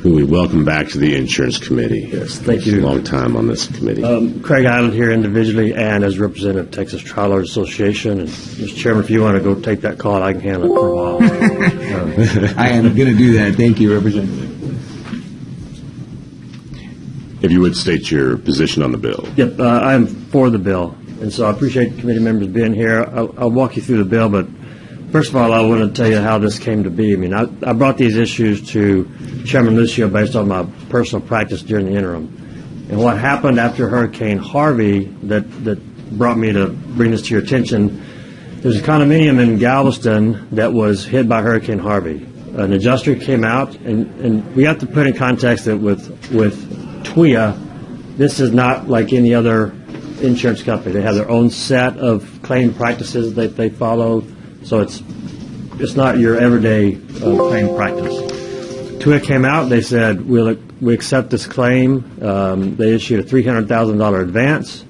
who we welcome back to the Insurance Committee. Yes, thank you. A long time on this committee. Craig Eiland here individually and as representative of Texas Trial Lawyers Association. And Mr. Chairman, if you want to go take that call, I can handle it for a while. I am going to do that. Thank you, Representative. If you would state your position on the bill. Yep, I'm for the bill. And so I appreciate committee members being here. I'll walk you through the bill, but first of all, I want to tell you how this came to be. I mean, I brought these issues to Chairman Lucio based on my personal practice during the interim. And what happened after Hurricane Harvey that brought me to bring this to your attention, there's a condominium in Galveston that was hit by Hurricane Harvey. An adjuster came out, and we have to put in context that with TWIA, this is not like any other insurance company. They have their own set of claim practices that they follow, so it's not your everyday claim practice. TWIA came out. They said we accept this claim. They issued a $300,000 advance.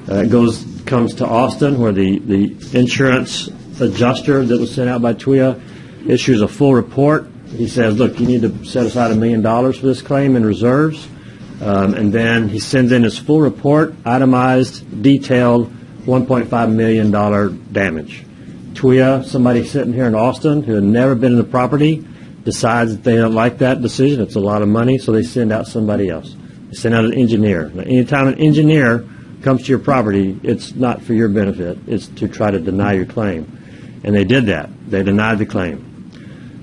It comes to Austin, where the insurance adjuster that was sent out by TWIA issues a full report. He says, look, you need to set aside $1 million for this claim in reserves. And then he sends in his full report, itemized, detailed, $1.5 million damage. TWIA, somebody sitting here in Austin who had never been in the property, decides that they don't like that decision. It's a lot of money, so they send out somebody else. They send out an engineer. Now, anytime an engineer comes to your property, it's not for your benefit. It's to try to deny your claim. And they did that. They denied the claim.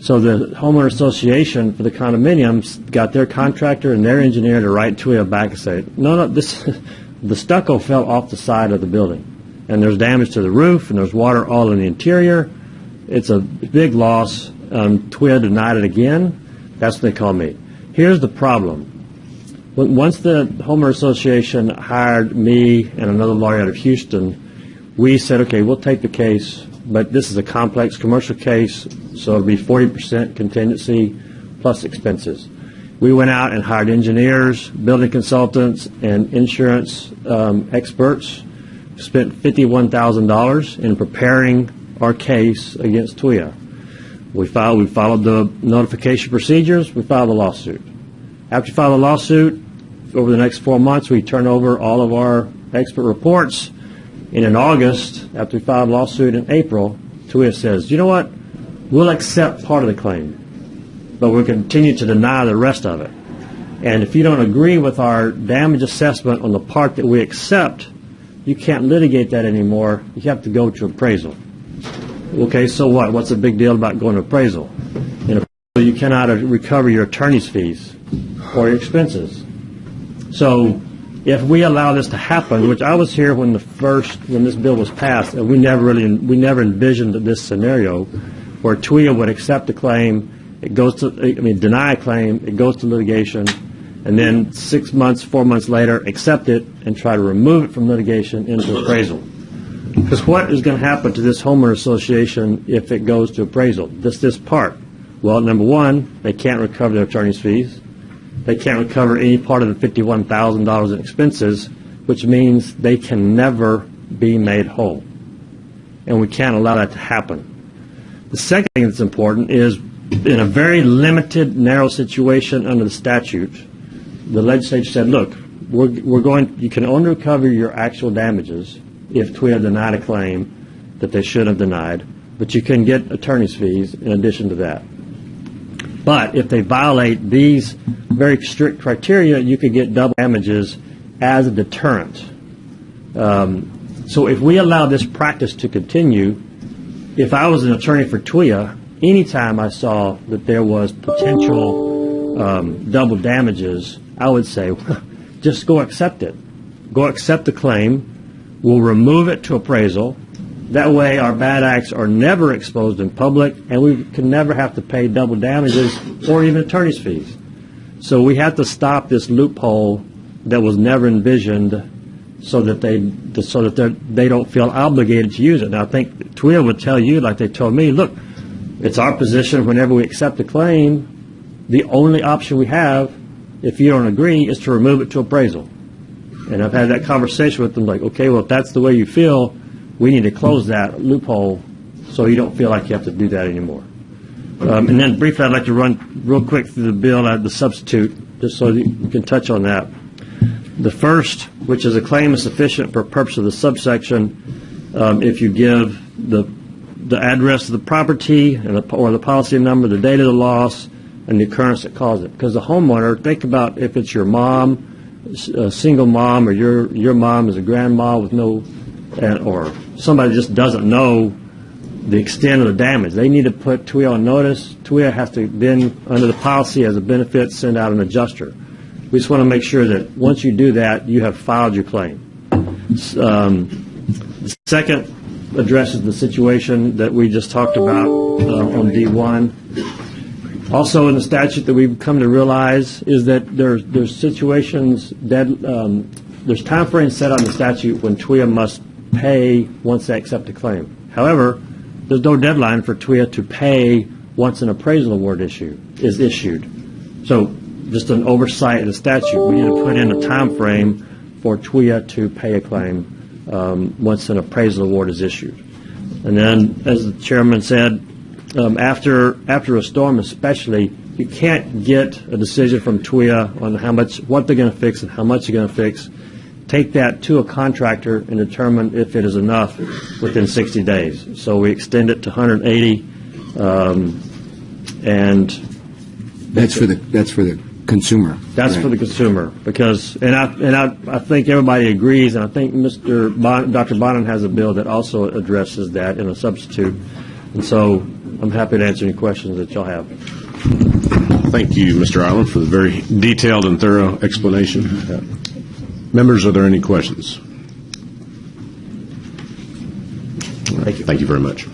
So the homeowner association for the condominiums got their contractor and their engineer to write TWIA back and say, no, the stucco fell off the side of the building, and there's damage to the roof, and there's water all in the interior. It's a big loss. TWIA denied it again. That's what they call me. Here's the problem. Once the homeowner association hired me and another lawyer out of Houston, we said, okay, we'll take the case, but this is a complex commercial case, so it'll be 40% contingency plus expenses. We went out and hired engineers, building consultants, and insurance experts. Spent $51,000 in preparing our case against TWIA. We followed the notification procedures. We filed a lawsuit. After you file a lawsuit, over the next 4 months, we turn over all of our expert reports. And in August, after we filed a lawsuit in April, TWIA says, you know what? We'll accept part of the claim, but we'll continue to deny the rest of it. And if you don't agree with our damage assessment on the part that we accept, you can't litigate that anymore. You have to go to appraisal. Okay, so what? What's the big deal about going to appraisal? In appraisal, you cannot recover your attorney's fees or your expenses. So if we allow this to happen, which I was here when this bill was passed, and we never envisioned this scenario where TWIA would accept a claim, deny a claim, it goes to litigation, and then 4 months later, accept it and try to remove it from litigation into appraisal. Because what is going to happen to this homeowner association if it goes to appraisal? This part. Well, number one, they can't recover their attorney's fees. They can't recover any part of the $51,000 in expenses, which means they can never be made whole. And we can't allow that to happen. The second thing that's important is, in a very limited, narrow situation under the statute, the legislature said, look, you can only recover your actual damages if TWIA denied a claim that they should have denied, but you can get attorney's fees in addition to that. But if they violate these very strict criteria, you could get double damages as a deterrent. So if we allow this practice to continue, if I was an attorney for TWIA, anytime I saw that there was potential double damages, I would say, just go accept it. Go accept the claim. We'll remove it to appraisal. That way our bad acts are never exposed in public, and we can never have to pay double damages or even attorney's fees. So we have to stop this loophole that was never envisioned so that they don't feel obligated to use it. Now, I think TWIA would tell you, like they told me, look, it's our position whenever we accept a claim, the only option we have, if you don't agree, is to remove it to appraisal. And I've had that conversation with them, like, okay, well, if that's the way you feel, we need to close that loophole so you don't feel like you have to do that anymore. And then briefly, I'd like to run real quick through the bill, the substitute, just so that you can touch on that. The first, which is a claim is sufficient for purpose of the subsection, if you give the address of the property or the policy number, the date of the loss, and the occurrence that caused it. Because the homeowner, think about if it's your mom, a single mom, or your mom is a grandma with no, or somebody just doesn't know the extent of the damage. They need to put TWIA on notice. TWIA has to then, under the policy as a benefit, send out an adjuster. We just want to make sure that once you do that, you have filed your claim. The second addresses the situation that we just talked about on D1. Also in the statute that we've come to realize is that there's situations that there's time frames set on the statute when TWIA must pay once they accept a claim. However, there's no deadline for TWIA to pay once an appraisal award is issued. So just an oversight of the statute. We need to put in a time frame for TWIA to pay a claim once an appraisal award is issued. And then, as the chairman said, after a storm especially, you can't get a decision from TWIA on what they're going to fix and how much they're going to fix. Take that to a contractor and determine if it is enough within 60 days. So we extend it to 180, and That's for the consumer. that's for the consumer, because I think everybody agrees, and I think Dr. Bonin has a bill that also addresses that in a substitute, and so I'm happy to answer any questions that y'all have. Thank you, Mr. Eiland, for the very detailed and thorough explanation. Members, are there any questions? Thank you. Thank you very much.